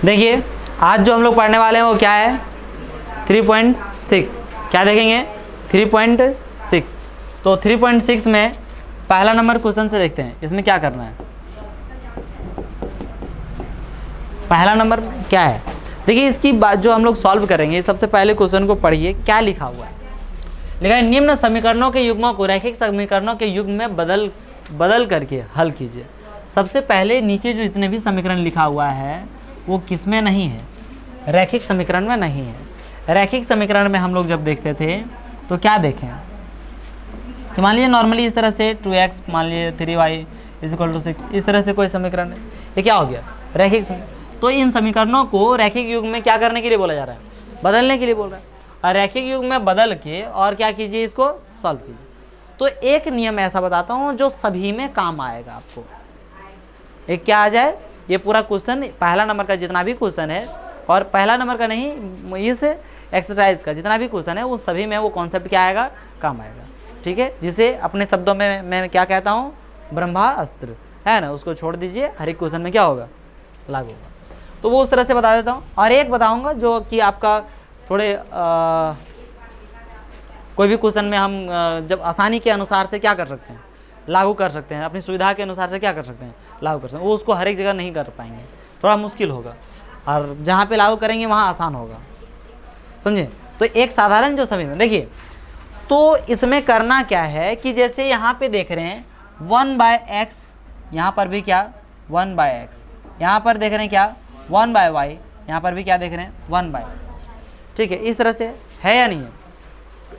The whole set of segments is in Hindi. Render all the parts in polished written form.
देखिए आज जो हम लोग पढ़ने वाले हैं वो क्या है 3.6। क्या देखेंगे 3.6। तो 3.6 में पहला नंबर क्वेश्चन से देखते हैं, इसमें क्या करना है। पहला नंबर क्या है, देखिए इसकी बात जो हम लोग सॉल्व करेंगे, सबसे पहले क्वेश्चन को पढ़िए क्या लिखा हुआ है। लिखा है निम्न समीकरणों के युग्मों को रैखिक समीकरणों के युग्म में बदल करके हल कीजिए। सबसे पहले नीचे जो इतने भी समीकरण लिखा हुआ है वो किस में नहीं है, रैखिक समीकरण में नहीं है। रैखिक समीकरण में हम लोग जब देखते थे तो क्या देखें कि मान लीजिए नॉर्मली इस तरह से 2x मान लीजिए 3y = 6, इस तरह से कोई समीकरण है, ये क्या हो गया रैखिक समीकरण। तो इन समीकरणों को रैखिक युग्म में क्या करने के लिए बोला जा रहा है, बदलने के लिए बोल रहा है। और रैखिक युग्म में बदल के और क्या कीजिए, इसको सॉल्व कीजिए। तो एक नियम ऐसा बताता हूँ जो सभी में काम आएगा आपको। एक क्या आ जाए, ये पूरा क्वेश्चन पहला नंबर का जितना भी क्वेश्चन है, और पहला नंबर का नहीं, इस एक्सरसाइज का जितना भी क्वेश्चन है वो सभी में वो कॉन्सेप्ट क्या आएगा, काम आएगा। ठीक है, जिसे अपने शब्दों में मैं क्या कहता हूँ, ब्रह्मास्त्र है ना, उसको छोड़ दीजिए, हर एक क्वेश्चन में क्या होगा, लागू होगा। तो वो उस तरह से बता देता हूँ। और एक बताऊँगा जो कि आपका थोड़े कोई भी क्वेश्चन में हम जब आसानी के अनुसार से क्या कर सकते हैं, लागू कर सकते हैं, अपनी सुविधा के अनुसार से क्या कर सकते हैं, लागू कर सकते हैं। वो उसको हर एक जगह नहीं कर पाएंगे, थोड़ा मुश्किल होगा, और जहाँ पे लागू करेंगे वहाँ आसान होगा, समझे। तो एक साधारण जो समय में देखिए, तो इसमें करना क्या है कि जैसे यहाँ पे देख रहे हैं 1/x, यहाँ पर भी क्या 1/x, यहाँ पर देख रहे हैं क्या 1/y, यहाँ पर भी क्या देख रहे हैं 1/, ठीक है, इस तरह से है या नहीं है।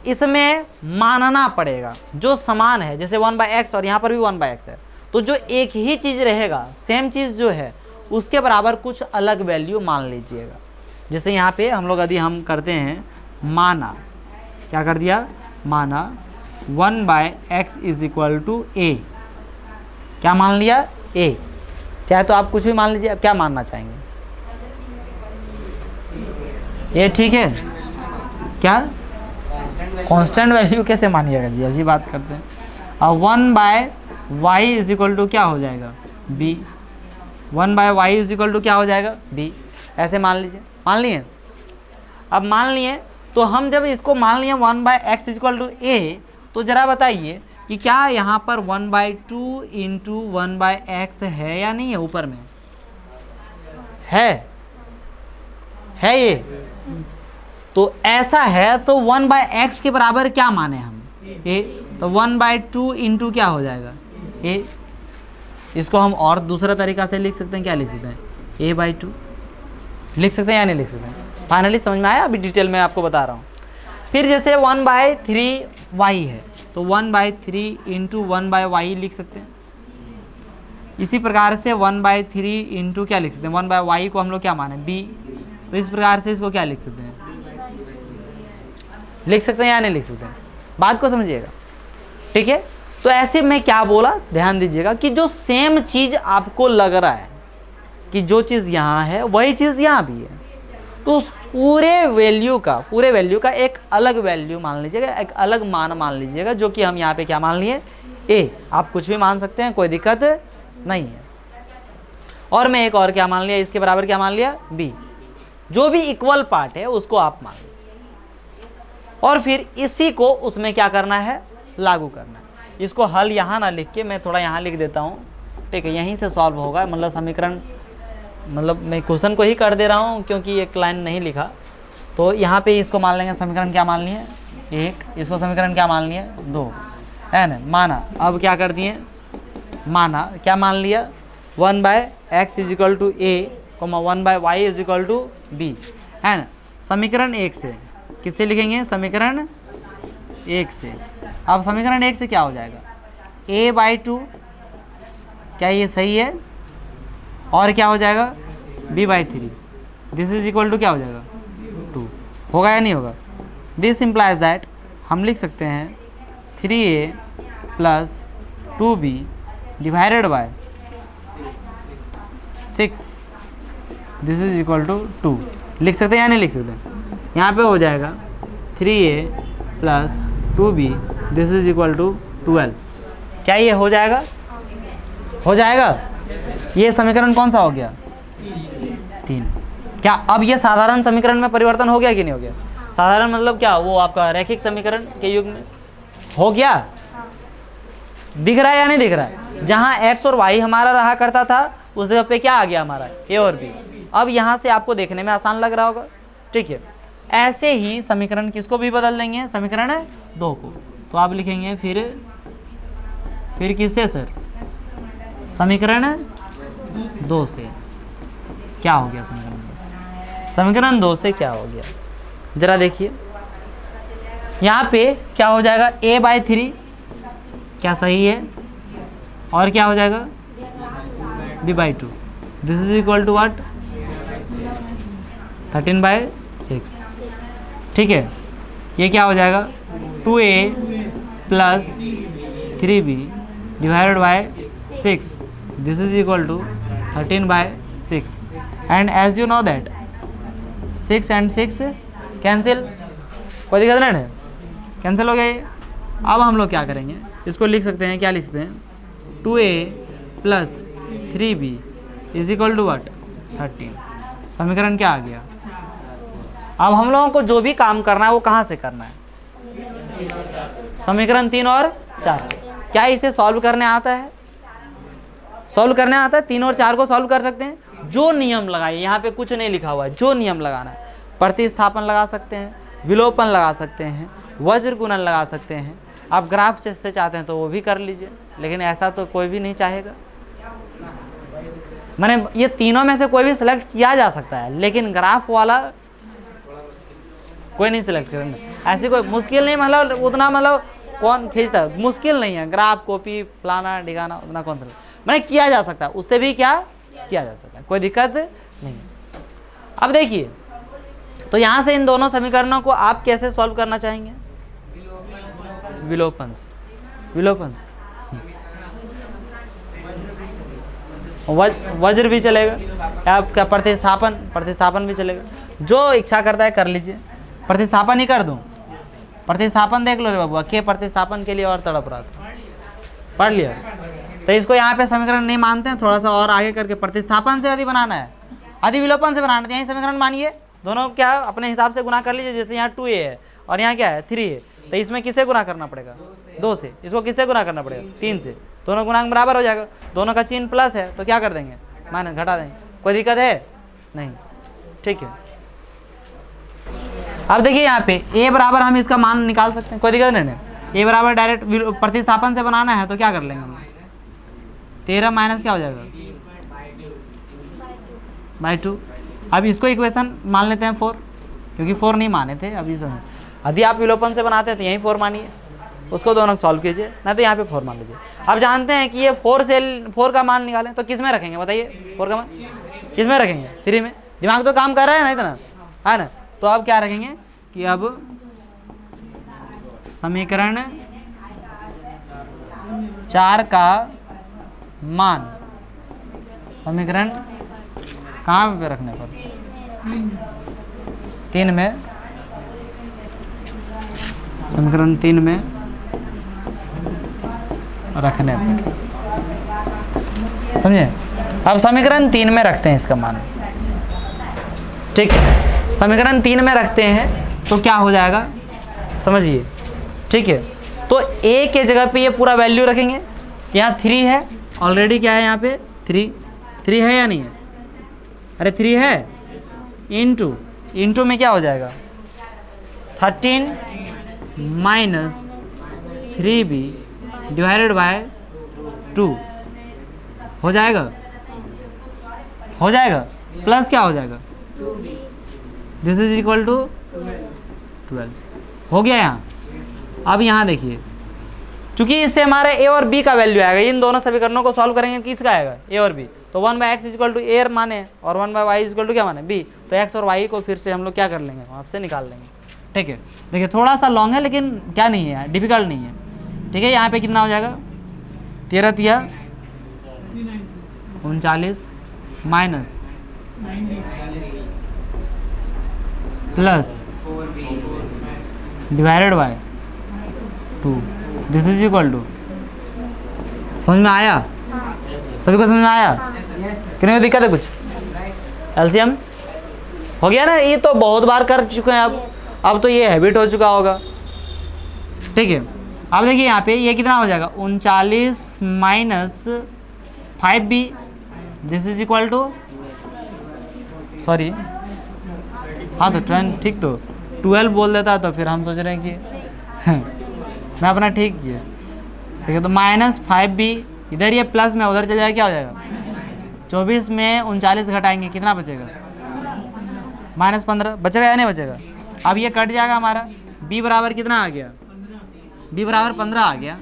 इसमें मानना पड़ेगा जो समान है, जैसे 1/x और यहाँ पर भी 1/x है, तो जो एक ही चीज़ रहेगा, सेम चीज़ जो है उसके बराबर कुछ अलग वैल्यू मान लीजिएगा। जैसे यहाँ पे हम लोग यदि हम करते हैं माना, क्या कर दिया, माना 1/x = a, क्या मान लिया, a। चाहे तो आप कुछ भी मान लीजिए, आप क्या मानना चाहेंगे, ये ठीक है, क्या कांस्टेंट वैल्यू कैसे मानिएगा जी, ऐसी बात करते हैं। और 1/y = क्या हो जाएगा, b। 1/y = क्या हो जाएगा, b। ऐसे मान लीजिए, मान लिए। अब मान लिए तो हम जब इसको मान लिए 1/x = a, तो ज़रा बताइए कि क्या यहाँ पर 1/2 × 1/x है या नहीं है, ऊपर में है ये। तो ऐसा है तो 1/x के बराबर क्या माने हम, a। तो 1/2 × क्या हो जाएगा, a। इसको हम और दूसरा तरीका से लिख सकते हैं, क्या लिख सकते हैं, a/2 लिख सकते हैं या नहीं लिख सकते हैं। फाइनली समझ में आया, अभी डिटेल में आपको बता रहा हूँ। फिर जैसे 1/3y है, तो 1/3 × 1/y लिख सकते हैं। इसी प्रकार से 1/3 × क्या लिख सकते हैं, 1/y को हम लोग क्या माने, b। तो इस प्रकार से इसको क्या लिख सकते हैं, लिख सकते हैं या नहीं लिख सकते हैं, बात को समझिएगा। ठीक है, तो ऐसे में क्या बोला, ध्यान दीजिएगा कि जो सेम चीज़ आपको लग रहा है कि जो चीज़ यहाँ है वही चीज़ यहाँ भी है, तो उस पूरे वैल्यू का एक अलग वैल्यू मान लीजिएगा, एक अलग मान मान लीजिएगा, जो कि हम यहाँ पे क्या मान लिए, a। आप कुछ भी मान सकते हैं, कोई दिक्कत नहीं है। और मैं एक और क्या मान लिया, इसके बराबर क्या मान लिया, b। जो भी इक्वल पार्ट है उसको आप मान लीजिए, और फिर इसी को उसमें क्या करना है, लागू करना है। इसको हल यहाँ ना लिख के मैं थोड़ा यहाँ लिख देता हूँ, ठीक है, यहीं से सॉल्व होगा। मतलब समीकरण, मतलब मैं क्वेश्चन को ही कर दे रहा हूँ क्योंकि एक लाइन नहीं लिखा। तो यहाँ पे इसको मान लेंगे, समीकरण क्या मान लिए, 1। इसको समीकरण क्या मान लिए, 2, है ना। माना, अब क्या कर दिए, माना क्या मान लिया, 1/x = a, 1/y = b, है ना। समीकरण 1 से किससे लिखेंगे, समीकरण 1 से। अब समीकरण 1 से क्या हो जाएगा, a/2, क्या ये सही है, और क्या हो जाएगा, b/3, this is equal to क्या हो जाएगा, 2। होगा या नहीं होगा। दिस इम्प्लाइज दैट हम लिख सकते हैं 3a + 2b / 6, this is equal to 2। लिख सकते हैं या नहीं लिख सकते। यहाँ पे हो जाएगा 3a + 2b, this is equal to 12। क्या ये हो जाएगा, हो जाएगा। ये समीकरण कौन सा हो गया, 3। क्या अब ये साधारण समीकरण में परिवर्तन हो गया कि नहीं हो गया? साधारण मतलब क्या, वो आपका रैखिक समीकरण के युग में हो गया। दिख रहा है या नहीं दिख रहा है? जहाँ x और y हमारा रहा करता था उस जगह पे क्या आ गया हमारा, a और b। अब यहाँ से आपको देखने में आसान लग रहा होगा, ठीक है। ऐसे ही समीकरण किसको भी बदल देंगे, समीकरण 2 को। तो आप लिखेंगे फिर किससे सर, समीकरण 2 से। क्या हो गया समीकरण 2 से? समीकरण 2 से क्या हो गया जरा देखिए, यहाँ पे क्या हो जाएगा, a/3 क्या सही है, और क्या हो जाएगा b/2। This is equal to what, 13/6, ठीक है। ये क्या हो जाएगा 2a + 3b divided by 6, this is equal to 13/6। And as you know that 6 and 6 cancel, कोई दिक्कत नहीं है, कैंसिल हो गया ये। अब हम लोग क्या करेंगे, इसको लिख सकते हैं, क्या लिख सकते हैं, 2a + 3b is equal to what, 13। समीकरण क्या आ गया। अब हम लोगों को जो भी काम करना है वो कहाँ से करना है, समीकरण 3 और 4 से। क्या इसे सॉल्व करने आता है, सॉल्व करने आता है, 3 और 4 को सॉल्व कर सकते हैं। जो नियम लगाइए, यहाँ पे कुछ नहीं लिखा हुआ है, जो नियम लगाना है, प्रतिस्थापन लगा सकते हैं, विलोपन लगा सकते हैं, वज्र गुणन लगा सकते हैं। आप ग्राफ से चाहते हैं तो वो भी कर लीजिए, लेकिन ऐसा तो कोई भी नहीं चाहेगा। मैंने ये तीनों में से कोई भी सिलेक्ट किया जा सकता है, लेकिन ग्राफ वाला कोई नहीं सिलेक्ट करेंगे। ऐसी कोई मुश्किल नहीं, मतलब उतना, मतलब कौन खींचता है, मुश्किल नहीं है। ग्राफ कॉपी फलाना ढिकाना उतना कौन सा, मैंने किया जा सकता है, उससे भी क्या किया जा सकता है, कोई दिक्कत नहीं है। अब देखिए, तो यहाँ से इन दोनों समीकरणों को आप कैसे सॉल्व करना चाहेंगे, विलोपन से, विलोपन से। वज्र भी चलेगा, आपका प्रतिस्थापन भी चलेगा, जो इच्छा करता है कर लीजिए। प्रतिस्थापन ही कर दूं, प्रतिस्थापन देख लो रे बाबू, के प्रतिस्थापन के लिए और तड़प रहा था, पढ़ लिया। तो इसको यहाँ पे समीकरण नहीं मानते हैं, थोड़ा सा और आगे करके प्रतिस्थापन से यदि बनाना है, यदि विलोपन से बनाना है, यही समीकरण मानिए, दोनों क्या अपने हिसाब से गुना कर लीजिए। जैसे यहाँ 2a है और यहाँ क्या है 3 है, तो इसमें किससे गुना करना पड़ेगा, 2 से। इसको किससे गुना करना पड़ेगा, 3 से। दोनों गुणांक बराबर हो जाएगा, दोनों का चिन्ह प्लस है तो क्या कर देंगे, माइनस, घटा देंगे। कोई दिक्कत है नहीं, ठीक है। अब देखिए यहाँ पे a बराबर हम इसका मान निकाल सकते हैं, कोई दिक्कत नहीं। a बराबर डायरेक्ट प्रतिस्थापन से बनाना है तो क्या कर लेंगे हम, 13 माइनस क्या हो जाएगा /2। अब इसको इक्वेशन मान लेते हैं 4, क्योंकि 4 नहीं माने थे अभी समय। यदि आप विलोपन से बनाते हैं तो यहीं 4 मानिए, उसको दोनों सॉल्व कीजिए, नहीं तो यहाँ पे 4 मान लीजिए। अब जानते हैं कि ये 4 का मान निकालें तो किस में रखेंगे बताइए, 4 का मान किस में रखेंगे, 3 में। दिमाग तो काम कर रहा है ना इतना, है ना। तो अब क्या रखेंगे कि अब समीकरण 4 का मान, समीकरण कहाँ पे रखने पर, 3 में, समीकरण 3 में रखने पर, समझे। अब समीकरण 3 में रखते हैं इसका मान, ठीक है। समीकरण 3 में रखते हैं तो क्या हो जाएगा समझिए, ठीक है। तो a के जगह पे ये पूरा वैल्यू रखेंगे, यहाँ 3 है ऑलरेडी, क्या है यहाँ पे 3 है या नहीं है, अरे 3 है, इंटू में क्या हो जाएगा 13 माइनस 3b डिवाइडेड बाय 2 हो जाएगा, प्लस क्या हो जाएगा, दिस इज इक्वल टू 12 हो गया यहाँ। अब यहाँ देखिए, चूंकि इससे हमारे a और b का वैल्यू आएगा, इन दोनों समीकरणों को सॉल्व करेंगे किसका आएगा, a और b। तो 1/x इक्वल टू a माने और 1/y इक्वल टू क्या माने b, तो x और y को फिर से हम लोग क्या कर लेंगे, वहाँ से निकाल लेंगे, ठीक है। देखिए थोड़ा सा लॉन्ग है लेकिन क्या नहीं है, डिफिकल्ट नहीं है, ठीक है। यहाँ पे कितना हो जाएगा 13 तिया 39 minus plus divided by 2, this is equal to, समझ में आया, सभी को समझ में आया कि नहीं, दिक्कत है कुछ। एलसीएम हो गया ना, ये तो बहुत बार कर चुके हैं आप, अब तो ये हैबिट हो चुका होगा। ठीक है, अब देखिए यहाँ पे ये कितना हो जाएगा 39 minus 5b, this is equal to, sorry हाँ तो 20 ठीक, तो 12 बोल देता तो फिर हम सोच रहे हैं कि मैं अपना ठीक किया। ठीक है, तो माइनस 5b, इधर ये प्लस में उधर चल जाएगा, क्या हो जाएगा 24 में 39 घटाएंगे कितना बचेगा -15 बचेगा या नहीं बचेगा। अब ये कट जाएगा हमारा, b बराबर कितना आ गया, b बराबर 15 आ गया,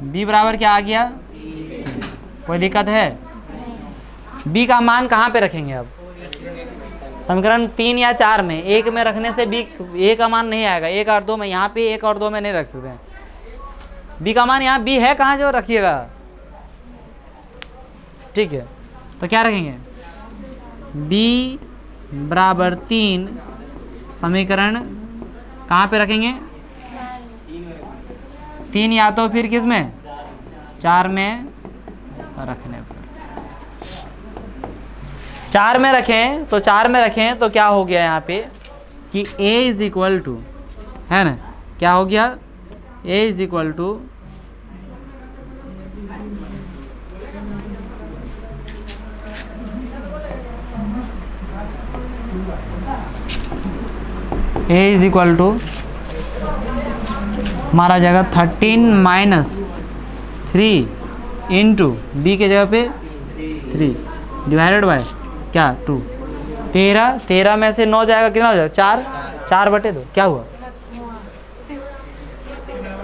b बराबर क्या आ गया, कोई दिक्कत है। b का मान कहाँ पे रखेंगे अब, समीकरण 3 या 4 में, 1 में रखने से b a का मान नहीं आएगा, 1 और 2 में, यहाँ पे 1 और 2 में नहीं रख सकते हैं। b का मान यहाँ b है कहाँ जो रखिएगा। ठीक है, तो क्या रखेंगे b बराबर 3, समीकरण कहाँ पे रखेंगे 3 या तो फिर किस में 4 में रखने पर, 4 में रखें तो 4 में रखें तो क्या हो गया यहाँ पे कि a इज इक्वल टू, है ना, क्या हो गया a इज इक्वल टू हमारा जगह 13 माइनस 3 इंटू बी के जगह पे 3 डिवाइडेड बाय क्या 2, 13 में से 9 जाएगा कितना हो जाएगा 4 बटे 2, क्या हुआ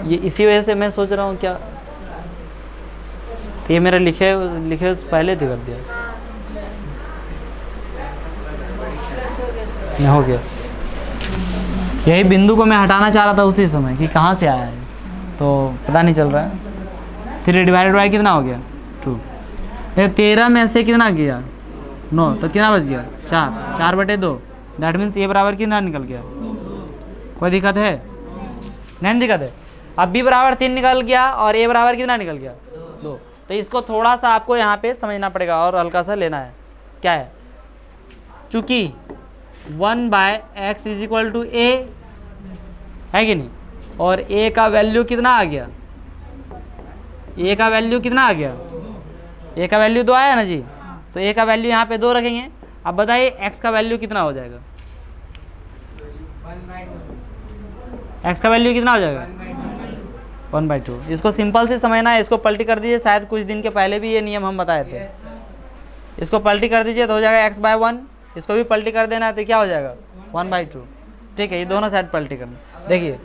ये, इसी वजह से मैं सोच रहा हूँ क्या, तो ये मेरा लिखे पहले तो कर दिया, ये हो गया, यही बिंदु को मैं हटाना चाह रहा था उसी समय कि कहाँ से आया है, तो पता नहीं चल रहा है। 3 डिवाइडेड बाय कितना हो गया 2, 13 में से कितना गया 9, तो कितना बच गया 4 बटे 2, दैट मीन्स ए बराबर कितना निकल गया, कोई दिक्कत है नहीं दिक्कत है। अब बी बराबर 3 निकल गया और ए बराबर कितना निकल गया 2, तो इसको थोड़ा सा आपको यहाँ पे समझना पड़ेगा और हल्का सा लेना है, क्या है, चूँकि 1/x इज इक्वल टू ए है कि नहीं, और a का वैल्यू कितना आ गया, a का वैल्यू कितना आ गया, a का वैल्यू 2 आया ना जी, तो a का वैल्यू यहाँ पे 2 रखेंगे। अब बताइए x का वैल्यू कितना हो जाएगा, x का वैल्यू कितना हो जाएगा 1/2। इसको सिंपल से समझना है, इसको पलटी कर दीजिए, शायद कुछ दिन के पहले भी ये नियम हम बताए थे, इसको पलटी कर दीजिए तो हो जाएगा x/1, इसको भी पलटी कर देना है तो क्या हो जाएगा 1/2। ठीक है, ये दोनों साइड पलटी करना, देखिए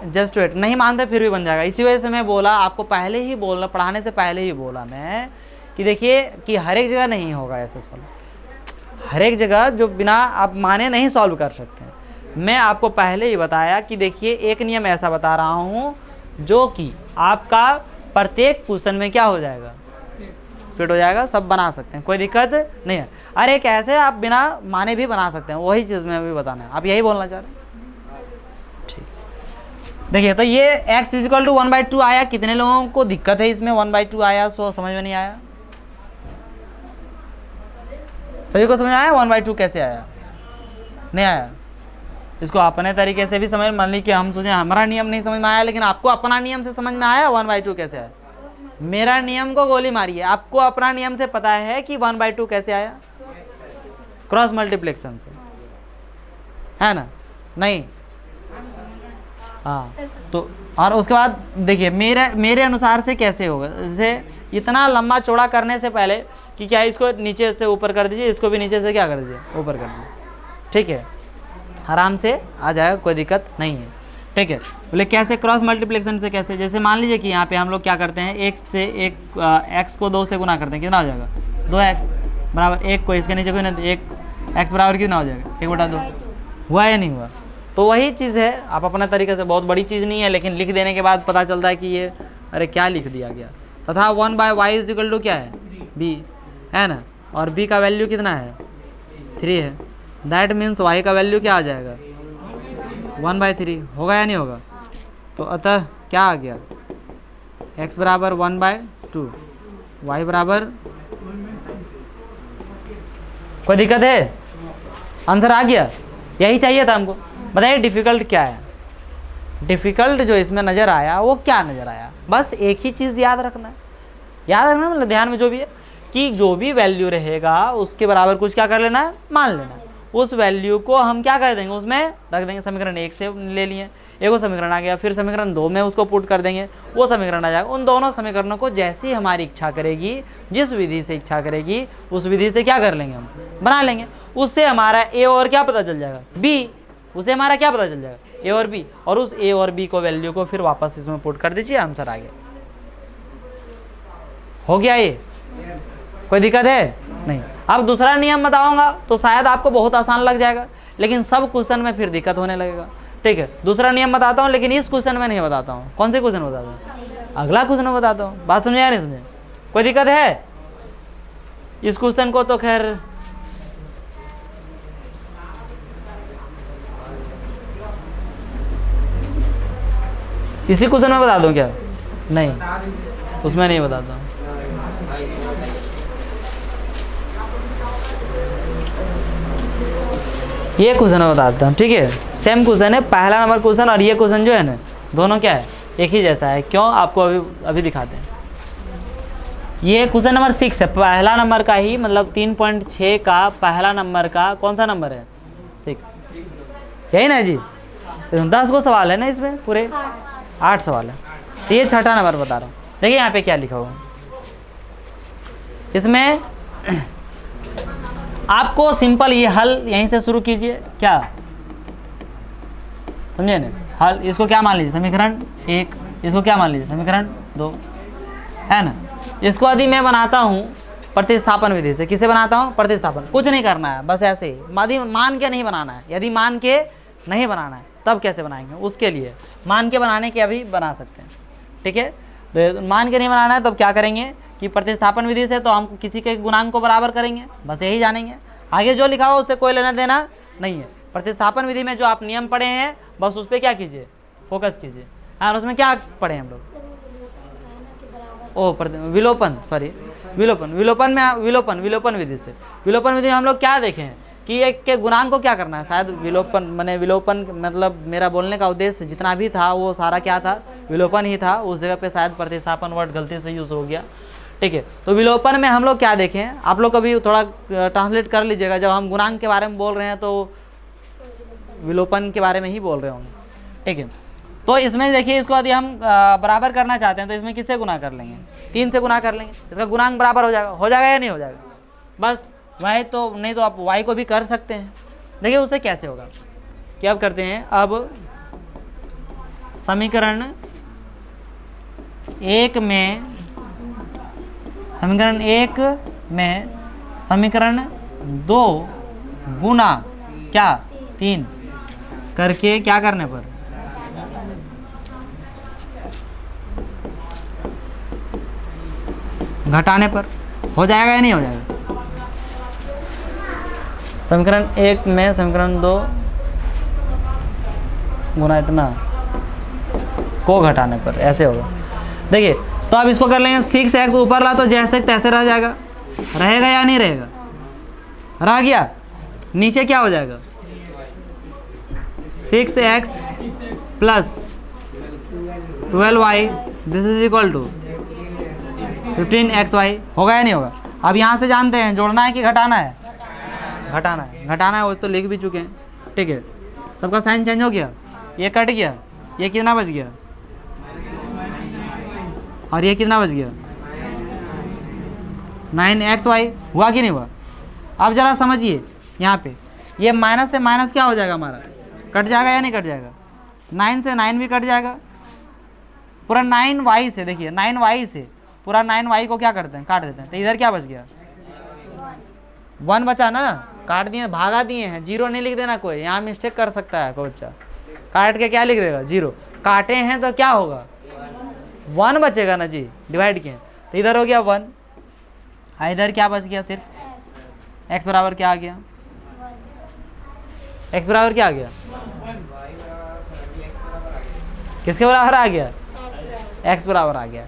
जस्ट वेट, नहीं मानते फिर भी बन जाएगा। इसी वजह से मैं बोला आपको पहले ही बोलना, पढ़ाने से पहले ही बोला मैं कि देखिए कि हर एक जगह नहीं होगा ऐसे सॉल्व, हर एक जगह जो बिना आप माने नहीं सॉल्व कर सकते हैं। मैं आपको पहले ही बताया कि देखिए एक नियम ऐसा बता रहा हूँ जो कि आपका प्रत्येक क्वेश्चन में क्या हो जाएगा, फिट हो जाएगा, सब बना सकते हैं, कोई दिक्कत नहीं है। अरे कैसे आप बिना माने भी बना सकते हैं, वही चीज़ में अभी बताना है, आप यही बोलना चाह रहे हैं। ठीक, देखिए तो ये x इज इक्वल टू 1/2 आया, कितने लोगों को दिक्कत है इसमें 1/2 आया, सो समझ में नहीं आया, सभी को समझ में आया 1/2 कैसे आया, नहीं आया, इसको अपने तरीके से भी समझ, मान ली कि हम सोचें हमारा नियम नहीं समझ में आया, लेकिन आपको अपना नियम से समझ में आया 1/2 कैसे आया। मेरा नियम को गोली मारिए, आपको अपना नियम से पता है कि 1/2 कैसे आया, क्रॉस मल्टीप्लिकेशन से, है ना, नहीं, हाँ, तो और उसके बाद देखिए मेरे अनुसार से कैसे होगा, जैसे इतना लंबा चौड़ा करने से पहले कि क्या इसको नीचे से ऊपर कर दीजिए, इसको भी नीचे से क्या कर दीजिए ऊपर कर दीजिए, ठीक है, आराम से आ जाएगा, कोई दिक्कत नहीं है। ठीक है, बोले कैसे क्रॉस मल्टीप्लिकेशन से कैसे, जैसे मान लीजिए कि यहाँ पे हम लोग क्या करते हैं, एक से एक x को 2 से गुना करते हैं, कितना हो जाएगा 2x बराबर 1 को इसके नीचे कोई नहीं, 1 x बराबर कितना हो जाएगा 1/2, हुआ या नहीं हुआ। तो वही चीज़ है, आप अपने तरीके से, बहुत बड़ी चीज़ नहीं है, लेकिन लिख देने के बाद पता चलता है कि ये अरे क्या लिख दिया गया। तथा 1/y इज इक्वल टू क्या है b, है ना, और b का वैल्यू कितना है 3 है, दैट मीन्स y का वैल्यू क्या आ जाएगा 1/3, होगा या नहीं होगा। तो अतः क्या आ गया x बराबर 1/2, y बराबर कोई दिक्कत है? आंसर आ गया? यही चाहिए था हमको। बताइए डिफ़िकल्ट क्या है? डिफ़िकल्ट जो इसमें नज़र आया वो क्या नज़र आया? बस एक ही चीज़ याद रखना है। याद रखना मतलब ध्यान में जो भी है कि जो भी वैल्यू रहेगा उसके बराबर कुछ क्या कर लेना है, मान लेना है। उस वैल्यू को हम क्या कर देंगे, उसमें रख देंगे। समीकरण 1 से ले लिए, एक वो समीकरण आ गया, फिर समीकरण 2 में उसको पुट कर देंगे, वो समीकरण आ जाएगा। उन दोनों समीकरणों को जैसी हमारी इच्छा करेगी, जिस विधि से इच्छा करेगी, उस विधि से क्या कर लेंगे, हम बना लेंगे। उससे हमारा ए और क्या पता चल जाएगा, बी। उससे हमारा क्या पता चल जाएगा, ए और बी। और उस ए और बी को वैल्यू को फिर वापस इसमें पुट कर दीजिए, आंसर आ गया। हो गया ये? कोई दिक्कत है? नहीं। अब दूसरा नियम बताऊंगा तो शायद आपको बहुत आसान लग जाएगा, लेकिन सब क्वेश्चन में फिर दिक्कत होने लगेगा। ठीक है, दूसरा नियम बताता हूँ, लेकिन इस क्वेश्चन में नहीं बताता हूँ। कौन से क्वेश्चन बताता हूँ? अगला क्वेश्चन में बताता हूँ। बात समझे या नहीं समझे? कोई दिक्कत है? इस क्वेश्चन को तो खैर इसी क्वेश्चन में बता दूँ क्या? नहीं, उसमें नहीं बताता हूँ। ये क्वेश्चन में बताता हूँ, ठीक है। सेम क्वेश्चन है, पहला नंबर क्वेश्चन और ये क्वेश्चन जो है ना, दोनों क्या है, एक ही जैसा है। क्यों, आपको अभी दिखाते हैं। ये क्वेश्चन नंबर 6 है, पहला नंबर का ही, मतलब 3.6 का पहला नंबर का कौन सा नंबर है, 6। यही ना जी? 10 को सवाल है ना इसमें, पूरे 8 सवाल है। तो ये छठा नंबर बता रहा हूँ। देखिए यहाँ पे क्या लिखा हुआ, इसमें आपको सिंपल ये हल यहीं से शुरू कीजिए। क्या समझे ना? हल, इसको क्या मान लीजिए, समीकरण 1। इसको क्या मान लीजिए, समीकरण 2, है ना। इसको यदि मैं बनाता हूँ प्रतिस्थापन विधि से, किसे बनाता हूँ, प्रतिस्थापन। कुछ नहीं करना है, बस ऐसे ही। यदि मान के नहीं बनाना है, यदि मान के नहीं बनाना है तब कैसे बनाएंगे, उसके लिए मान के बनाने के अभी बना सकते हैं। ठीक है, तो मान के नहीं बनाना है तब क्या करेंगे कि प्रतिस्थापन विधि से तो हम किसी के गुणांक को बराबर करेंगे, बस यही जानेंगे। आगे जो लिखा हो उससे कोई लेना देना नहीं है। प्रतिस्थापन विधि में जो आप नियम पढ़े हैं बस उस पर क्या कीजिए, फोकस कीजिए। और उसमें क्या पढ़े हम लोग, विलोपन, सॉरी विलोपन विधि से। विलोपन विधि में हम लोग क्या देखें कि एक के गुणांक को क्या करना है, शायद विलोपन मतलब मेरा बोलने का उद्देश्य जितना भी था वो सारा क्या था, विलोपन ही था। उस जगह पे शायद प्रतिस्थापन वर्ड गलती से यूज़ हो गया। ठीक है, तो विलोपन में हम लोग क्या देखें, आप लोग कभी थोड़ा ट्रांसलेट कर लीजिएगा। जब हम गुणांक के बारे में बोल रहे हैं तो विलोपन के बारे में ही बोल रहे होंगे। ठीक है, तो इसमें देखिए, इसको यदि हम बराबर करना चाहते हैं तो इसमें किससे गुना कर लेंगे, 3 से गुना कर लेंगे। इसका गुणांक बराबर हो जाएगा या नहीं हो जाएगा, बस y तो नहीं तो आप y को भी कर सकते हैं। देखिए उससे कैसे होगा, क्या अब करते हैं, अब समीकरण 1 में समीकरण 2 गुना क्या 3 करके क्या करने पर, घटाने पर हो जाएगा या नहीं हो जाएगा। समीकरण 1 में समीकरण 2 गुना इतना को घटाने पर ऐसे होगा। देखिए तो अब इसको कर लेंगे, 6x ऊपर ला तो जैसे तैसे रह जाएगा, रहेगा या नहीं रहेगा, रह गया। नीचे क्या हो जाएगा, 6x plus 12y this is equal to 15xy होगा या नहीं होगा। अब यहाँ से जानते हैं जोड़ना है कि घटाना है, घटाना है वो तो लिख भी चुके हैं। ठीक है, सबका साइन चेंज हो गया, ये कट गया, ये कितना बच गया और ये कितना बच गया 9xy हुआ कि नहीं हुआ। अब जरा समझिए, यहाँ पे ये माइनस से माइनस क्या हो जाएगा हमारा, कट जाएगा या नहीं कट जाएगा, 9 से 9 भी कट जाएगा, पूरा 9y से, देखिए 9y से पूरा 9y को क्या करते हैं, काट देते हैं। तो इधर क्या बच गया 1 बचा ना, काट दिए, भागा दिए हैं, 0 नहीं लिख देना कोई, यहाँ मिस्टेक कर सकता है कोई बच्चा, काट के क्या लिख देगा 0, काटे हैं तो क्या होगा 1 बचेगा ना जी, डिवाइड किए तो इधर हो गया 1, इधर क्या बच गया, सिर्फ x बराबर क्या आ गया, x बराबर क्या आ गया, किसके बराबर आ गया, x बराबर आ गया।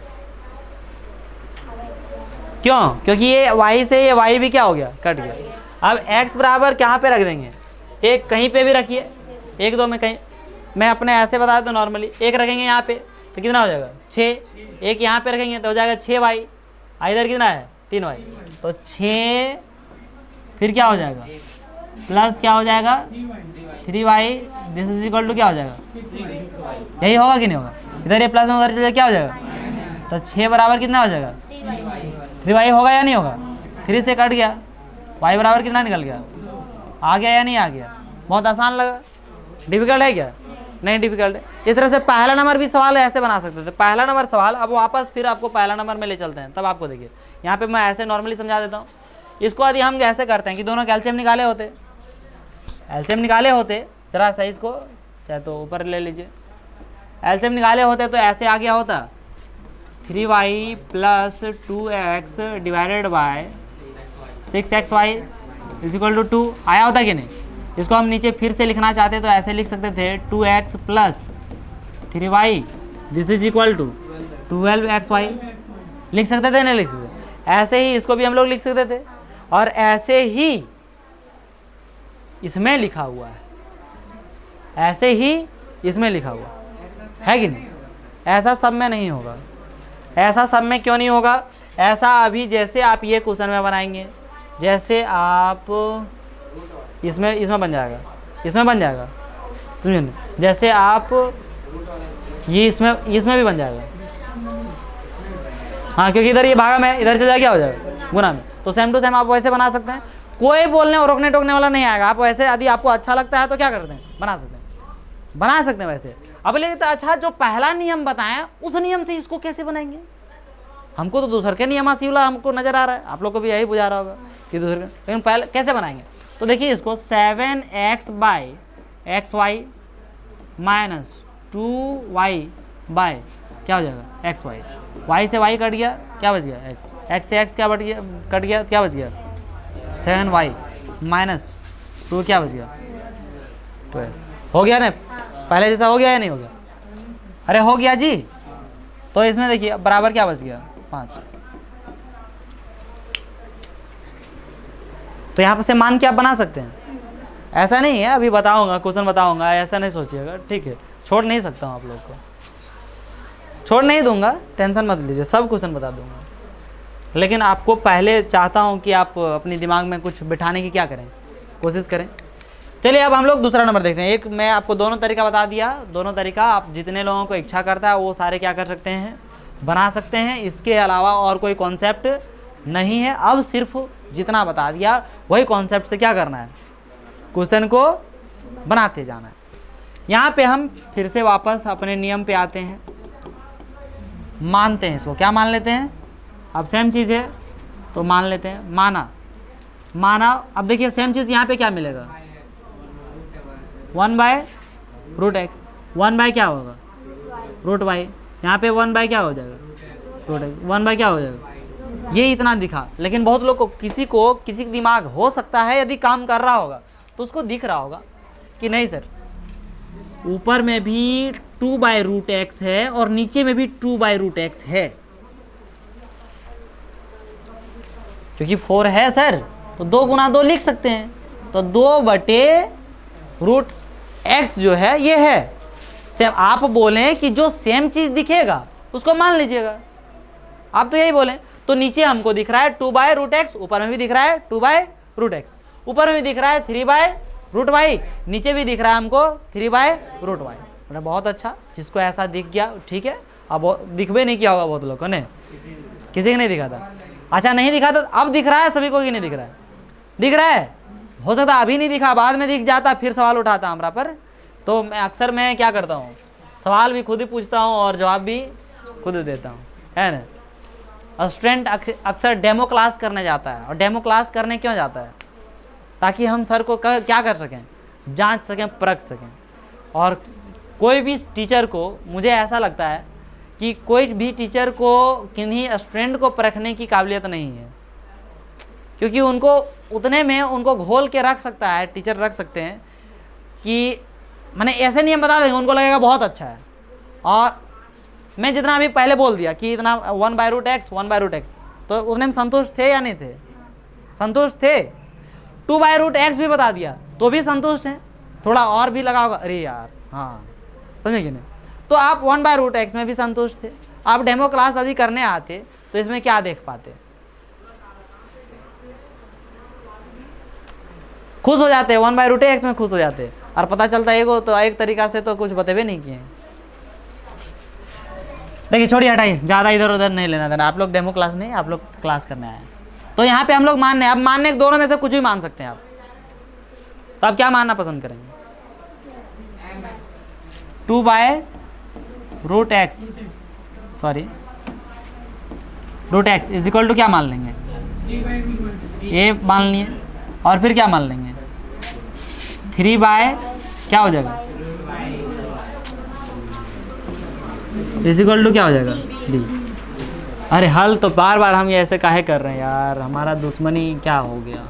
क्यों, क्योंकि ये y से ये y भी क्या हो गया, कट गया। अब x बराबर कहाँ पे रख देंगे, एक कहीं पे भी रखिए, एक दो में कहीं, मैं अपने ऐसे बता दूँ नॉर्मली, एक रखेंगे यहाँ पे तो कितना हो जाएगा 6, एक यहाँ पे रखेंगे तो हो जाएगा 6y, इधर कितना है 3y, तो 6 फिर क्या हो जाएगा प्लस क्या हो जाएगा 3y, this is equal to क्या हो जाएगा, यही होगा कि नहीं होगा, इधर ये प्लस में उधर चले क्या हो जाएगा, तो 6 बराबर कितना हो जाएगा 3y होगा या नहीं होगा, 3 से कट गया, y बराबर कितना निकल गया, आ गया या नहीं आ गया। बहुत आसान लगा, डिफिकल्ट है क्या, नहीं डिफिकल्ट है। इस तरह से पहला नंबर भी सवाल ऐसे बना सकते थे, पहला नंबर सवाल, अब वापस फिर आपको पहला नंबर में ले चलते हैं, तब आपको देखिए यहाँ पे मैं ऐसे नॉर्मली समझा देता हूँ। इसको यदि हम ऐसे करते हैं कि दोनों कैल्शियम निकाले होते, एल्शियम निकाले होते, जरा सा इसको चाहे तो ऊपर ले लीजिए, एल्शियम निकाले होते तो ऐसे आ गया होता 3y plus 2x divided by 6xy is equal to 2 आया होता कि नहीं। इसको हम नीचे फिर से लिखना चाहते तो ऐसे लिख सकते थे 2x plus 3y this is equal to 12xy, लिख सकते थे नहीं लिख सकते, ऐसे ही इसको भी हम लोग लिख सकते थे, और ऐसे ही इसमें लिखा हुआ है, ऐसे ही इसमें लिखा हुआ है कि नहीं। ऐसा सब में नहीं होगा, ऐसा सब में क्यों नहीं होगा, ऐसा अभी जैसे आप ये क्वेश्चन में बनाएंगे, जैसे आप इसमें बन जाएगा, इसमें बन जाएगा, समझे नहीं, जैसे आप ये इसमें भी बन जाएगा, हाँ क्योंकि इधर ये भागा में, इधर चला क्या हो जाएगा गुना में, तो सेम टू सेम आप वैसे बना सकते हैं, कोई बोलने और रोकने टोकने वाला नहीं आएगा। आप वैसे यदि आपको अच्छा लगता है तो क्या करते हैं बना सकते हैं वैसे। अब लेकिन तो अच्छा जो पहला नियम बताएं उस नियम से इसको कैसे बनाएंगे, हमको तो दूसरे के नियम सिवला हमको नजर आ रहा है, आप लोग को भी यही बुझा रहा होगा कि दूसरे के, लेकिन पहले कैसे बनाएंगे, तो देखिए इसको 7x by XY minus 2y bye क्या हो जाएगा XY, y से y कट गया क्या बच गया x से x क्या कट गया क्या बच गया 7y माइनस 2 क्या बच गया 12, हो गया ना, पहले जैसा हो गया या नहीं हो गया, अरे हो गया जी। तो इसमें देखिए बराबर क्या बच गया 5, तो यहाँ पर से मान के आप बना सकते हैं, ऐसा नहीं है अभी बताऊंगा क्वेश्चन बताऊंगा ऐसा नहीं सोचिएगा, ठीक है, छोड़ नहीं सकता हूँ आप लोग को, छोड़ नहीं दूंगा, टेंशन मत लीजिए, सब क्वेश्चन बता दूंगा, लेकिन आपको पहले चाहता हूँ कि आप अपने दिमाग में कुछ बिठाने की क्या करें, कोशिश करें। चलिए अब हम लोग दूसरा नंबर देखते हैं। एक मैं आपको दोनों तरीका बता दिया, दोनों तरीका आप जितने लोगों को इच्छा करता है वो सारे क्या कर सकते हैं बना सकते हैं, इसके अलावा और कोई कॉन्सेप्ट नहीं है। अब सिर्फ जितना बता दिया वही कॉन्सेप्ट से क्या करना है, क्वेश्चन को बनाते जाना है। यहाँ पे हम फिर से वापस अपने नियम पे आते हैं, मानते हैं इसको, क्या मान लेते हैं, अब सेम चीज़ है तो मान लेते हैं, माना। अब देखिए सेम चीज़ यहाँ पे क्या मिलेगा 1/√x, 1 बाय क्या होगा √y, यहाँ पे 1 बाय क्या हो जाएगा √x, 1 बाय क्या हो जाएगा, ये इतना दिखा। लेकिन बहुत लोग को किसी दिमाग हो सकता है यदि काम कर रहा होगा तो उसको दिख रहा होगा कि नहीं सर ऊपर में भी 2/√x है और नीचे में भी 2/√x है, क्योंकि 4 है सर तो 2 गुना 2 लिख सकते हैं, तो 2/√x जो है ये है सेम। आप बोलें कि जो सेम चीज दिखेगा उसको मान लीजिएगा, आप तो यही बोलें। तो नीचे हमको दिख रहा है 2/√x, ऊपर में भी दिख रहा है 2/√x, ऊपर में भी दिख रहा है 3/√y, नीचे भी दिख रहा है हमको 3/√y। मतलब बहुत अच्छा, जिसको ऐसा दिख गया ठीक है। अब दिखबे नहीं किया होगा बहुत लोग को, नहीं किसी को नहीं दिखा था, अच्छा नहीं दिखा था, अब दिख रहा है सभी को कि नहीं दिख रहा है, दिख रहा है, हो सकता अभी नहीं दिखा बाद में दिख जाता फिर सवाल उठाता हमारा पर। तो अक्सर मैं क्या करता हूँ सवाल भी खुद ही पूछता हूँ और जवाब भी खुद देता हूँ, है ना। स्टूडेंट अक्सर डेमो क्लास करने जाता है, और डेमो क्लास करने क्यों जाता है, ताकि हम सर को क्या कर सकें, जांच सकें, परख सकें। और कोई भी टीचर को, मुझे ऐसा लगता है कि कोई भी टीचर को किन्हीं स्टूडेंट को परखने की काबिलियत नहीं है, क्योंकि उनको उतने में उनको घोल के रख सकता है, टीचर रख सकते हैं कि मैंने ऐसे नियम बता देंगे, उनको लगेगा बहुत अच्छा है। और मैं जितना अभी पहले बोल दिया कि इतना 1/√x, 1/√x, तो उतने में संतुष्ट थे या नहीं थे, संतुष्ट थे। 2/√x भी बता दिया तो भी संतुष्ट हैं। थोड़ा और भी लगा होगा, अरे यार हाँ समझे कि नहीं। तो आप 1/√x में भी संतुष्ट थे। आप डेमो क्लास यदि करने आते तो इसमें क्या देख पाते, खुश हो जाते, 1/√x में खुश हो जाते, और पता चलता है तो एक तरीका से तो कुछ बतेबे नहीं किए। देखिए छोड़िए हटाइए, ज़्यादा इधर उधर नहीं लेना देना, आप लोग डेमो क्लास नहीं, आप लोग क्लास करने आए हैं। तो यहाँ पे हम लोग मानने, अब मानने दोनों में से कुछ भी मान सकते हैं आप। तो आप क्या मानना पसंद करेंगे? 2/√x sorry √x is equal to क्या मान लेंगे? ए मान लिए, और फिर क्या मान लेंगे? 3 बाय क्या हो जाएगा? इज इक्वल टू क्या हो जाएगा? डी। अरे हल तो बार बार हम ये ऐसे काहे कर रहे हैं यार, हमारा दुश्मनी क्या हो गया?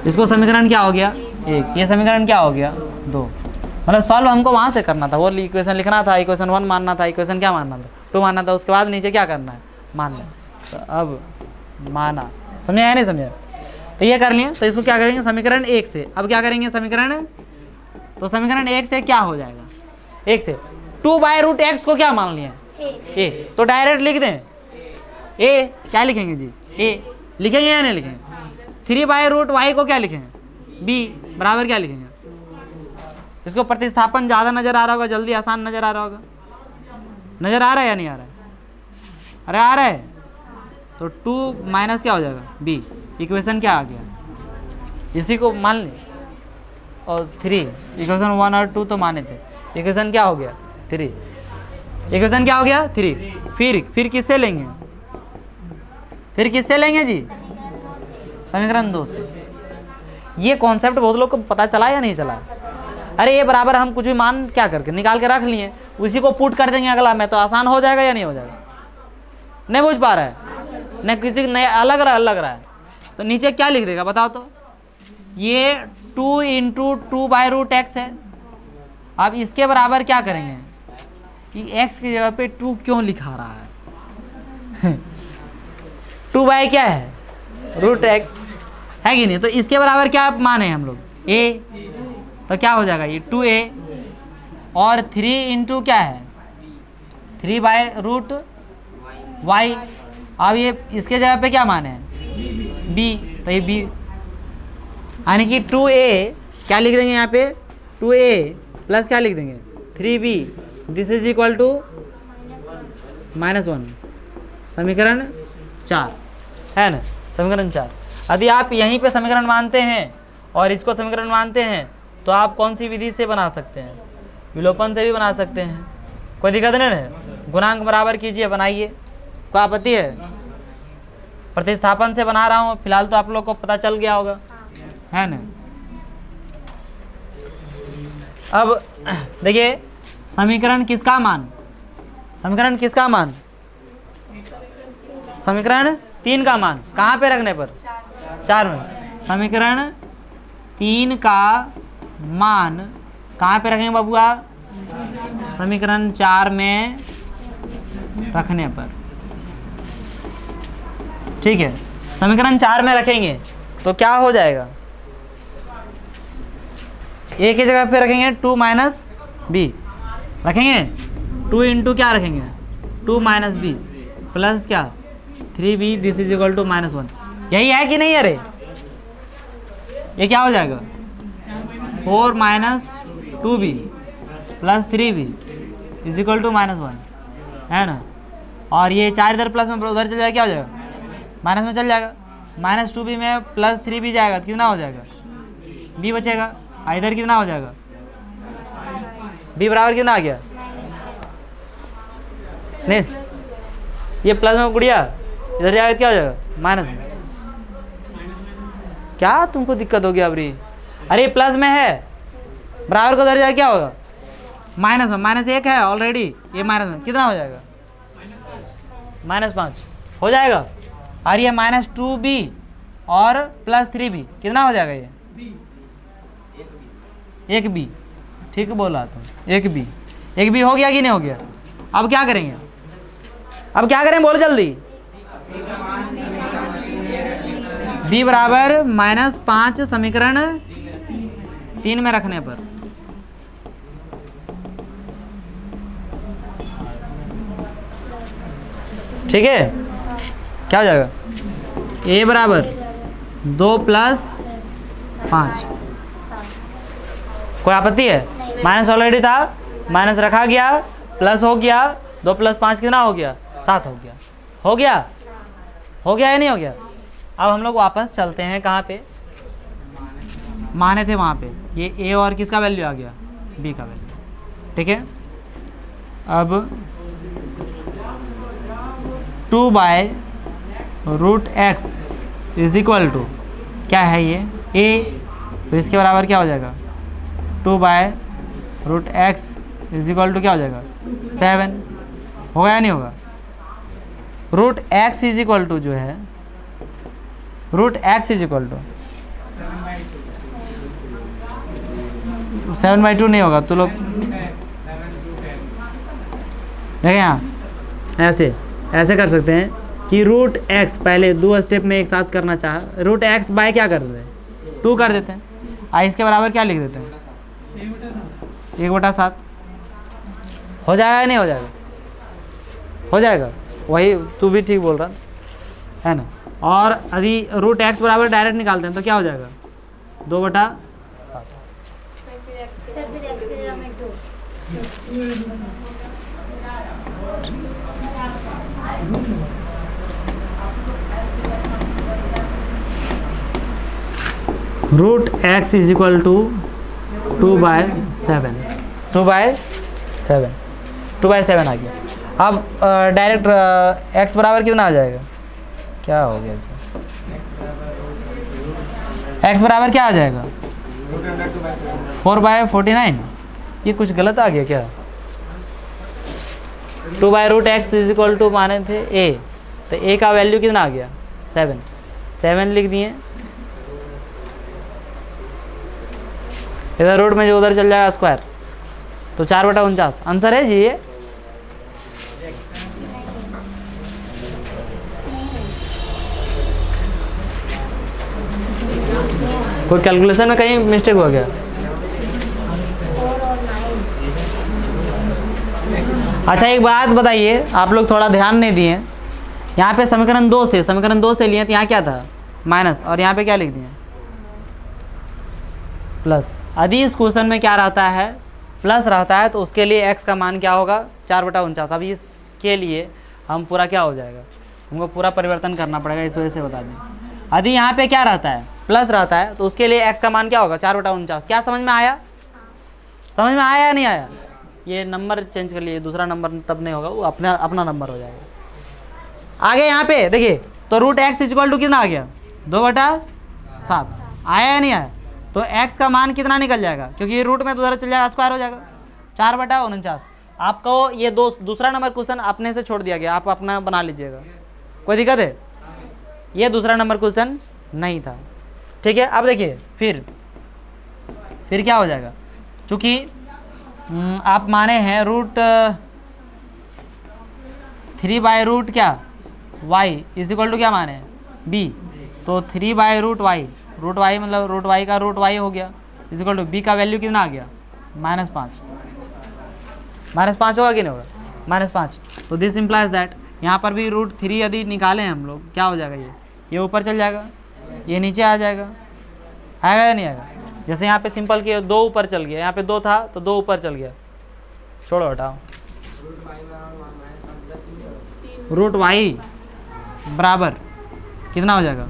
इसको समीकरण क्या हो गया? 1, ये समीकरण क्या हो गया? 2। मतलब सॉल्व हमको वहाँ से करना था, वो इक्वेशन लिखना था, इक्वेशन 1 मानना था, इक्वेशन क्या मानना था? 2 मानना था, उसके बाद नीचे क्या करना है? मानना। तो अब माना, समझे या नहीं समझे? तो ये कर लिए, तो इसको क्या करेंगे? समीकरण 1 से। अब क्या करेंगे समीकरण? तो समीकरण 1 से क्या हो जाएगा? 1 से 2/√x को क्या मान लिया? ए। तो डायरेक्ट लिख दें ए, क्या लिखेंगे जी? ए लिखेंगे या नहीं लिखेंगे? 3/√y को क्या लिखेंगे? बी बराबर क्या लिखेंगे? इसको प्रतिस्थापन ज़्यादा नज़र आ रहा होगा, जल्दी आसान नज़र आ रहा होगा। नज़र आ रहा है या नहीं आ रहा है? अरे आ रहा है। तो 2 माइनस क्या हो जाएगा? बी। इक्वेशन क्या आ गया? इसी को मान लें, और 3 इक्वेशन 1 और 2 तो माने थे, इक्वेशन क्या हो गया? 3। इक्वेशन क्या हो गया? 3। फिर किससे लेंगे? फिर किससे लेंगे जी? समीकरण 2 से। ये कॉन्सेप्ट बहुत लोग को पता चला या नहीं चला? अरे ये बराबर हम कुछ भी मान क्या करके निकाल के रख लिए, उसी को पुट कर देंगे अगला में, तो आसान हो जाएगा या नहीं हो जाएगा? नहीं बुझ पा रहा है, नहीं किसी नया अलग रहा है। तो नीचे क्या लिख देगा बताओ तो? ये 2 × 2/√x है। अब इसके बराबर क्या करेंगे? ये x की जगह पे 2 क्यों लिखा रहा है? 2 बाय क्या है? √x है कि नहीं? तो इसके बराबर क्या माने हम लोग? a। तो क्या हो जाएगा? ये 2a और 3 × क्या है? 3/√y। अब ये इसके जगह पे क्या माने हैं? b। तो ये b यानी कि 2a क्या लिख देंगे यहाँ पे? 2a प्लस क्या लिख देंगे? 3b। This is equal to -1। समीकरण 4 है ना? समीकरण 4। यदि आप यहीं पे समीकरण मानते हैं और इसको समीकरण मानते हैं तो आप कौन सी विधि से बना सकते हैं? विलोपन से भी बना सकते हैं, कोई दिक्कत नहीं है। गुणांक बराबर कीजिए, बनाइए, कोई आपत्ति है? प्रतिस्थापन से बना रहा हूँ फिलहाल, तो आप लोग को पता चल गया होगा, है ना? अब देखिए समीकरण किसका मान? समीकरण किसका मान? समीकरण 3 का मान कहाँ पे रखने पर? 4 में। समीकरण 3 का मान कहाँ पे रखेंगे बाबूआ? समीकरण 4 में रखने पर, ठीक है। समीकरण 4 में रखेंगे तो क्या हो जाएगा? ए की जगह पे रखेंगे 2 माइनस बी रखेंगे, 2 × क्या रखेंगे? 2 माइनस बी प्लस क्या? 3b। This is equal to -1। यही है कि नहीं? अरे ये क्या हो जाएगा? 4 minus 2b plus 3b is equal to -1, है ना? और ये 4 इधर प्लस में उधर चल जाएगा, क्या हो जाएगा? माइनस में चल जाएगा। -2b में प्लस 3b जाएगा, कितना हो जाएगा? b बचेगा। इधर कितना हो जाएगा? b बराबर कितना आ गया? नहीं, ये प्लस में गुड़िया इधर जाएगा, क्या हो जाएगा? माइनस में। क्या तुमको दिक्कत होगी अबरी? अरे प्लस में है, बराबर को उधर जाएगा, क्या होगा? माइनस में। -1 है ऑलरेडी, ये माइनस में कितना हो जाएगा? -5 हो जाएगा। और ये -2b और प्लस 3b कितना हो जाएगा? ये 1b। ठीक बोला तुम, 1b हो गया कि नहीं हो गया? अब क्या करेंगे? अब क्या करें बोलो जल्दी। b b बराबर -5 समीकरण 3 में रखने पर। ठीक है, क्या हो जाएगा? a बराबर 2 + 5। कोई आपत्ति है? माइनस ऑलरेडी था, माइनस रखा गया, प्लस हो गया, 2 + 5 कितना हो गया? 7 हो गया। हो गया? हो गया या नहीं हो गया? अब हम लोग वापस चलते हैं, कहाँ पे माने थे वहाँ पे। ये a और किसका वैल्यू आ गया? b का वैल्यू। ठीक है, अब 2/√x = क्या है ये? a, तो इसके बराबर क्या हो जाएगा? 2/√x = क्या हो जाएगा? 7। होगा या नहीं होगा? √x = जो है, √x = 7/2 नहीं होगा। तो लोग देखें यहाँ, ऐसे कर सकते हैं कि √x पहले 2 स्टेप में एक साथ करना चाहा, √x बाय क्या कर देते हैं? 2 कर देते हैं। इसके बराबर क्या लिख देते हैं? 1/7। हो जाएगा या नहीं हो जाएगा? हो जाएगा। वही तू भी ठीक बोल रहा है ना। और यदि √x बराबर डायरेक्ट निकालते हैं तो क्या हो जाएगा? 2/7। √x = 2/7। 2/7 आ गया। अब डायरेक्ट x बराबर कितना आ जाएगा? क्या हो गया? x बराबर क्या आ जाएगा? 4/49। ये कुछ गलत आ गया क्या? 2/√x = माने थे a, तो a का वैल्यू कितना आ गया? 7 लिख दिए। इधर रूट में जो उधर चल जाएगा स्क्वायर, तो 4/49 आंसर है जी ये। कोई कैलकुलेशन में कहीं मिस्टेक हो गया? अच्छा एक बात बताइए, आप लोग थोड़ा ध्यान नहीं दिए। यहाँ पे समीकरण 2 से लिए, तो यहाँ क्या था? माइनस, और यहाँ पे क्या लिख दिए? प्लस। यदि इस क्वेश्चन में क्या रहता है? प्लस रहता है, तो उसके लिए x का मान क्या होगा? 4/49। अब इसके लिए हम पूरा क्या हो जाएगा? हमको पूरा परिवर्तन करना पड़ेगा, इस वजह से बता दें। यदि यहाँ पे क्या रहता है? प्लस रहता है, तो उसके लिए x का मान क्या होगा? 4/49। क्या समझ में आया? समझ में आया या नहीं आया? ये नंबर चेंज कर लिए, दूसरा नंबर तब नहीं होगा, वो अपना नंबर हो जाएगा। आगे यहाँ पे देखिए, तो √x = कितना आ गया? 2/7 आया या नहीं आया? तो x का मान कितना निकल जाएगा? क्योंकि रूट में तो उधर चल जाएगा, स्क्वायर हो जाएगा। 4/49। आपको ये दूसरा नंबर क्वेश्चन अपने से छोड़ दिया गया, आप अपना बना लीजिएगा। कोई दिक्कत है? ये दूसरा नंबर क्वेश्चन नहीं था। ठीक है, अब देखिए फिर क्या हो जाएगा? चूँकि आप माने हैं √3/√ क्या? y = क्या माने हैं? b, तो 3/√y, √y मतलब √y का √y हो गया, = b का वैल्यू कितना आ गया? -5। -5 होगा कि नहीं होगा? -5। तो दिस इम्प्लाइज दैट यहाँ पर भी √3 यदि निकालें हम लोग, क्या हो जाएगा? ये ऊपर चल जाएगा, ये नीचे आ जाएगा। आएगा या नहीं आएगा? जैसे यहाँ पे सिंपल किया, 2 ऊपर चल गया, यहाँ पे 2 था तो 2 ऊपर चल गया। छोड़ो, हटाओ। √y बराबर कितना हो जाएगा?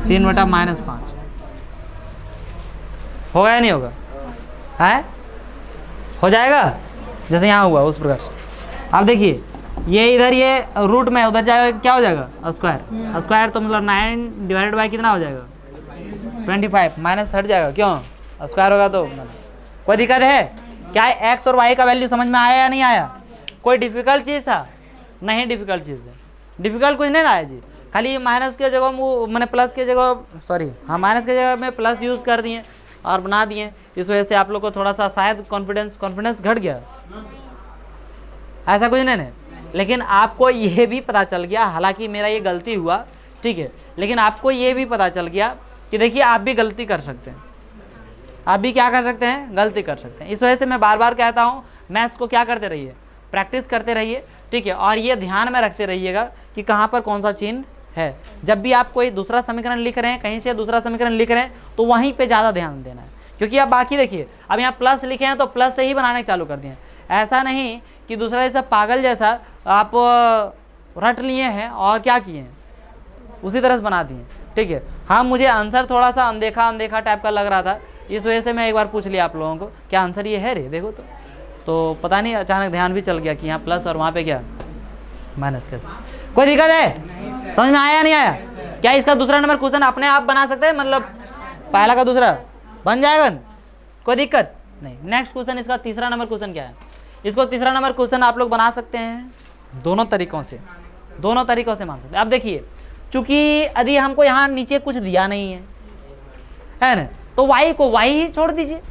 3/-5 होगा या नहीं होगा? है? हो जाएगा जैसे यहाँ हुआ उस प्रकार से। अब देखिए, ये इधर ये रूट में उधर जाएगा, क्या हो जाएगा? स्क्वायर। स्क्वायर तो मतलब 9 कितना हो जाएगा? 25। माइनस हट जाएगा, क्यों? स्क्वायर होगा तो। कोई दिक्कत है क्या? x और y का वैल्यू समझ में आया या नहीं आया? कोई डिफिकल्ट चीज़ था? नहीं डिफिकल्ट चीज़ है, डिफिकल्ट कुछ नहीं ना है जी। खाली माइनस के जगह मैंने प्लस के जगह माइनस के जगह में प्लस यूज़ कर दिए और बना दिए। इस वजह से आप लोग को थोड़ा सा शायद कॉन्फिडेंस घट गया, ऐसा कुछ नहीं। लेकिन आपको ये भी पता चल गया, हालांकि मेरा ये गलती हुआ ठीक है। लेकिन आपको ये भी पता चल गया कि देखिए आप भी गलती कर सकते हैं, आप भी क्या कर सकते हैं, गलती कर सकते हैं। इस वजह से मैं बार बार कहता हूँ मैथ्स को क्या करते रहिए, प्रैक्टिस करते रहिए, ठीक है। और ये ध्यान में रखते रहिएगा कि कहाँ पर कौन सा चिन्ह है। जब भी आप कोई दूसरा समीकरण लिख रहे हैं, कहीं से दूसरा समीकरण लिख रहे हैं, तो वहीं पे ज़्यादा ध्यान देना है। क्योंकि आप बाकी देखिए, अब यहाँ प्लस लिखे हैं तो प्लस से ही बनाने चालू कर दिए हैं। ऐसा नहीं कि दूसरा जैसा पागल जैसा आप रट लिए हैं और क्या किए हैं, उसी तरह से बना दिए, ठीक है। हाँ, मुझे आंसर थोड़ा सा अनदेखा अनदेखा टाइप का लग रहा था, इस वजह से मैं एक बार पूछ लिया आप लोगों को क्या आंसर ये है रे, देखो तो पता नहीं अचानक ध्यान भी चल गया कि यहाँ प्लस और वहाँ पे क्या माइनस कैसे। कोई दिक्कत है, समझ में आया या नहीं आया? क्या इसका दूसरा नंबर क्वेश्चन अपने आप बना सकते हैं, मतलब पहला का दूसरा बन जाएगा, कोई दिक्कत नहीं। नेक्स्ट क्वेश्चन, इसका तीसरा नंबर क्वेश्चन क्या है? इसको तीसरा नंबर क्वेश्चन आप लोग बना सकते हैं दोनों तरीकों से मान सकते हैं। अब देखिए, चूंकि यदि हमको यहाँ नीचे कुछ दिया नहीं है ना, तो y को y ही छोड़ दीजिए,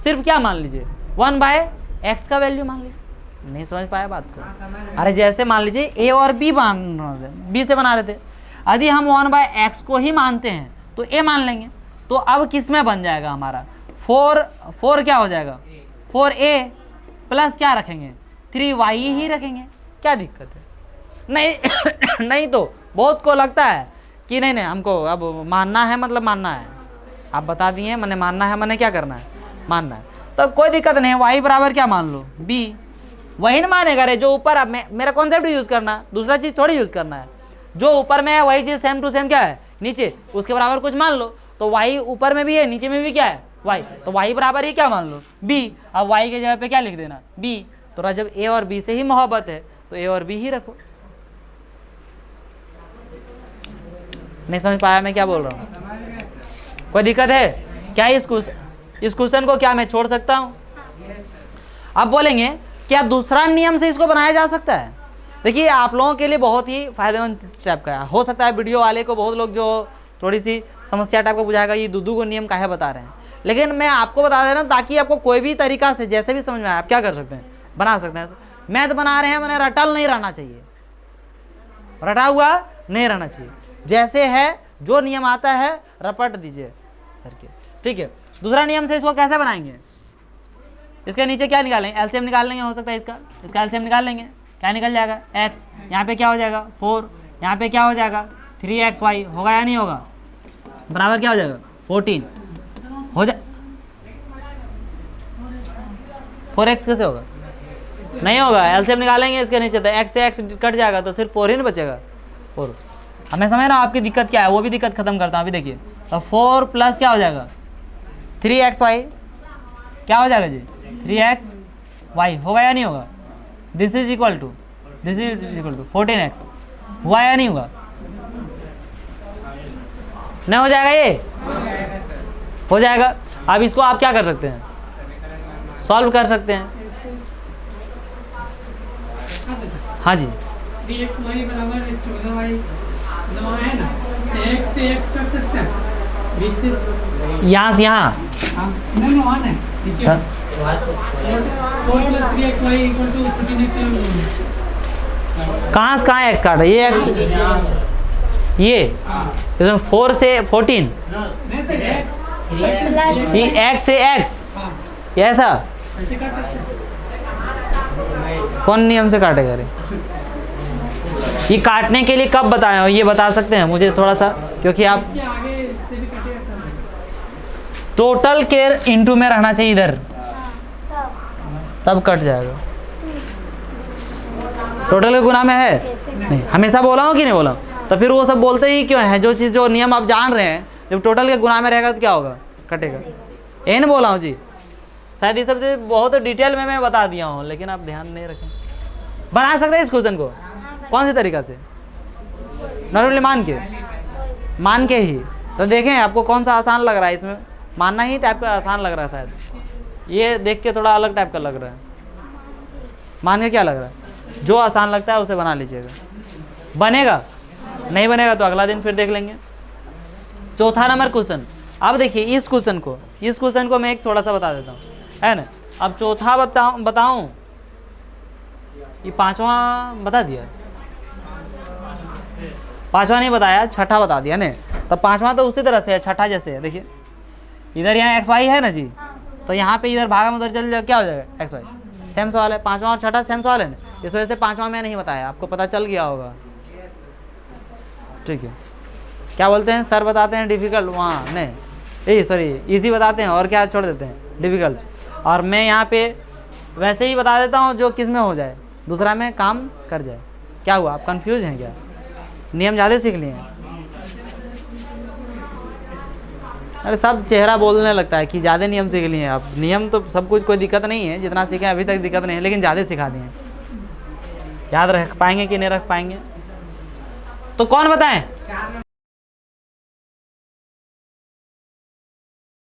सिर्फ क्या मान लीजिए 1/x का वैल्यू मान लीजिए। नहीं समझ पाया बात को? अरे जैसे मान लीजिए a और b से बना रहे थे, यदि हम 1/x को ही मानते हैं तो a मान लेंगे। तो अब किस में बन जाएगा हमारा 4 क्या हो जाएगा 4a प्लस क्या रखेंगे 3y ही रखेंगे, क्या दिक्कत है? नहीं नहीं तो बहुत को लगता है कि नहीं हमको अब मानना है, मतलब मानना है, आप बता दिए मैंने मानना है, मैंने क्या करना है, मानना है। तो कोई दिक्कत नहीं, y बराबर क्या मान लो b, वही ना मानेगा रे जो ऊपर। अब मेरा कॉन्सेप्ट यूज़ करना, दूसरा चीज़ थोड़ी यूज़ करना है। जो ऊपर में है वही चीज़ सेम टू सेम क्या है नीचे, उसके बराबर कुछ मान लो। तो y ऊपर में भी है, नीचे में भी क्या है y, तो y बराबर ही क्या मान लो b। अब y के जगह पे क्या लिख देना b। तो जब a और b से ही मोहब्बत है तो a और b ही रखो। नहीं समझ पाया मैं क्या बोल रहा हूँ? कोई दिक्कत है क्या? इस क्वेश्चन को क्या मैं छोड़ सकता हूँ? अब बोलेंगे क्या दूसरा नियम से इसको बनाया जा सकता है? देखिए आप लोगों के लिए बहुत ही फायदेमंद टाइप का है। हो सकता है वीडियो वाले को बहुत लोग जो थोड़ी सी समस्या टाइप का बुझाएगा, ये दूधू को नियम काहे बता रहे हैं, लेकिन मैं आपको बता दे रहा हूँ ताकि आपको कोई भी तरीका से जैसे भी समझ में आए आप क्या कर सकते हैं, बना सकते हैं। मैथ बना रहे हैं, मैंने रटल नहीं रहना चाहिए, रटा हुआ नहीं रहना चाहिए, जैसे है जो नियम आता है रपट दीजिए करके, ठीक है। दूसरा नियम से इसको कैसे बनाएंगे? इसके नीचे क्या निकालेंगे, एलसीएम निकाल लेंगे, हो सकता है इसका एलसीएम निकाल लेंगे, क्या निकल जाएगा x, यहाँ पे क्या हो जाएगा 4, यहाँ पे क्या हो जाएगा 3xy, होगा या नहीं होगा, बराबर क्या हो जाएगा 14 हो जाए। 4x कैसे होगा, नहीं होगा, एलसीएम निकालेंगे इसके नीचे तो x से x कट जाएगा तो सिर्फ 4 ही नहीं बचेगा 4। अब मैं समझ रहा हूँ आपकी दिक्कत क्या है, वो भी दिक्कत खत्म करता हूँ। अभी देखिए तो 4 प्लस क्या हो जाएगा 3xy, क्या हो जाएगा जी 3xy, होगा या नहीं होगा? This is equal to 14x, हुआ या नहीं हुआ? नहीं हो जाएगा, ये हो जाएगा। अब इसको आप क्या कर सकते हैं, सॉल्व कर सकते हैं। हाँ जी, 3xy बराबर 14y, है ना, x से x कर सकते हैं, b से यहाँ से यहाँ नहीं वन है नीचे 4 plus 3xy equal to 14x। कहाँ से कहाँ x काटा, ये x, ये इसमें 4 से 14, नहीं सर ये x से x, ये ऐसा ऐसे कर सकते हैं। कौन नियम से काटेगा रे? ये काटने के लिए कब बताए हो ये बता सकते हैं मुझे थोड़ा सा, क्योंकि आप इसके आगे से भी कटेगा टोटल केयर इनटू में रहना चाहिए इधर, तब कट जाएगा। टोटल के गुना में है नहीं, हमेशा बोला हूँ कि नहीं बोला? तो फिर वो सब बोलते ही क्यों है? जो चीज़ जो नियम आप जान रहे हैं, जब टोटल के गुना में रहेगा तो क्या होगा, कटेगा। ये नहीं बोला हूँ जी, शायद ये सब चीज़ बहुत डिटेल में मैं बता दिया हूँ, लेकिन आप ध्यान नहीं रखें। बना सकते हैं इस क्वेश्चन को कौन से तरीका से? नॉर्मली मान के ही। तो देखें आपको कौन सा आसान लग रहा है, इसमें मानना ही टाइप का आसान लग रहा है, शायद ये देख के थोड़ा अलग टाइप का लग रहा है। मान के क्या लग रहा है? जो आसान लगता है उसे बना लीजिएगा, बनेगा, नहीं बनेगा तो अगला दिन फिर देख लेंगे। चौथा नंबर क्वेश्चन, अब देखिए इस क्वेश्चन को मैं एक थोड़ा सा बता देता हूँ, है ना। अब चौथा बताऊँ, ये पांचवा बता दिया, पांचवा नहीं बताया, छठा बता दिया ने, तो पांचवा तो उसी तरह से है, छठा जैसे है। देखिए इधर यहाँ एक्स वाई है ना जी, तो यहाँ पे इधर भागा में उधर चल जाए क्या हो जाएगा, एक्स वाई। सेम सवाल है, पांचवा और छठा सेम सवाल है ना, इस वजह से पांचवा मैं नहीं बताया, आपको पता चल गया होगा। ठीक है, क्या बोलते हैं सर, बताते हैं डिफिकल्ट वहाँ नहीं, सॉरी इजी बताते हैं और क्या छोड़ देते हैं डिफिकल्ट, और मैं यहाँ पे वैसे ही बता देता हूँ जो किस में हो जाए, दूसरा में काम कर जाए। क्या हुआ, आप कंफ्यूज हैं क्या, नियम ज़्यादा सीख लिए हैं? अरे सब चेहरा बोलने लगता है कि ज़्यादा नियम सीख लिए हैं आप। नियम तो सब कुछ कोई दिक्कत नहीं है, जितना सीखे अभी तक दिक्कत नहीं है, लेकिन ज़्यादा सिखा दिए हैं। याद रख पाएंगे कि नहीं रख पाएंगे, तो कौन बताएं?